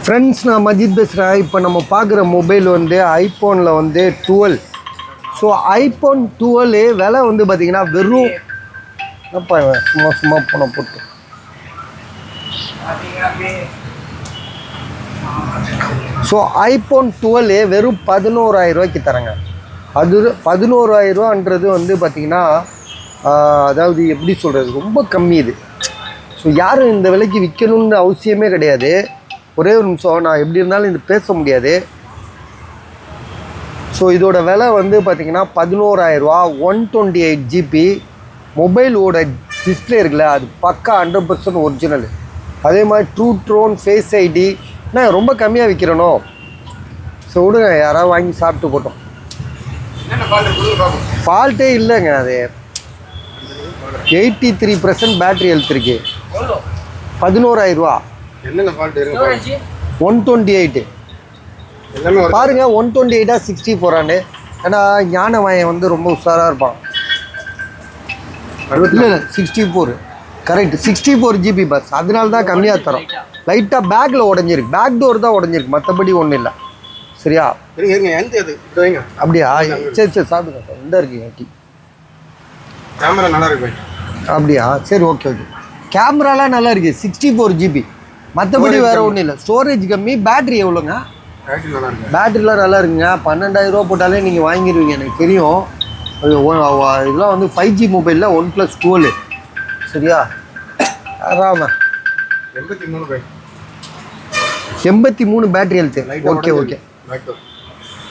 Friends, நான் மஜித் பேசுகிறேன். இப்போ நம்ம பார்க்குற மொபைல் வந்து ஐஃபோனில் வந்து 12. ஸோ ஐஃபோன் 12 விலை வந்து பார்த்திங்கன்னா வெறும் சும்மா போன போட்டு. ஸோ ஐஃபோன் 12 வெறும் 11,000 ரூபாய்க்கு தரேங்க. அது 11,000 ரூபான்றது வந்து பார்த்திங்கன்னா அதாவது எப்படி சொல்கிறது, ரொம்ப கம்மி இது. ஸோ யாரும் இந்த விலைக்கு விற்கணுன்னு அவசியமே கிடையாது. ஒரே ஒரு நிமிஷம், நான் எப்படி இருந்தாலும் இது பேச முடியாது. ஸோ இதோட விலை வந்து பார்த்திங்கன்னா 11,000 ரூபா. 128 GB மொபைலோட டிஸ்பிளே இருக்குல்ல, அது பக்கா 100% ஒரிஜினல். அதே மாதிரி ட்ரூ டோன், ஃபேஸ் ஐடி. நான் ரொம்ப கம்மியாக விற்கிறனோ, ஸோ விடுங்க, யாராவது வாங்கி சாப்பிட்டு போட்டோம். ஃபால்ட்டே இல்லைங்க. அது 83% பேட்ரி ஹெல்த் இருக்கு. 11,000 ரூபா. என்னென்ன ஃபால்ட் இருக்கு? 128 பாருங்க. 128 64. ஏன்னா ஞானவாயன் வந்து ரொம்ப உஷாராக இருப்பான். இல்லை 64 கரெக்ட். 64 GB bus. அதனால தான் கம்மியாக தரோம். லைட்டாக பேக்கில் உடஞ்சிருக்கு, பேக் டோர் தான் உடஞ்சிருக்கு, மற்றபடி ஒன்றும் இல்லை. சரியா? அப்படியா? சரி சாப்பிடுங்க சார். இந்த இருக்கு கேமரா நல்லா இருக்கு. அப்படியா? சரி, ஓகே. கேமராலாம் நல்லா இருக்குது. 64 GB, மற்றபடி வேறு ஒன்றும் இல்லை. ஸ்டோரேஜ் கம்மி. பேட்ரி எவ்வளோங்க? பேட்ரிலாம் நல்லா இருக்குங்க. 12,000 ரூபா போட்டாலே நீங்கள் வாங்கிடுவீங்க, எனக்கு தெரியும். இதெல்லாம் வந்து 5G மொபைலில் OnePlus 12. சரியா? ஆமாம், 83 பேட்ரி ஹெல்த்து. ஓகே.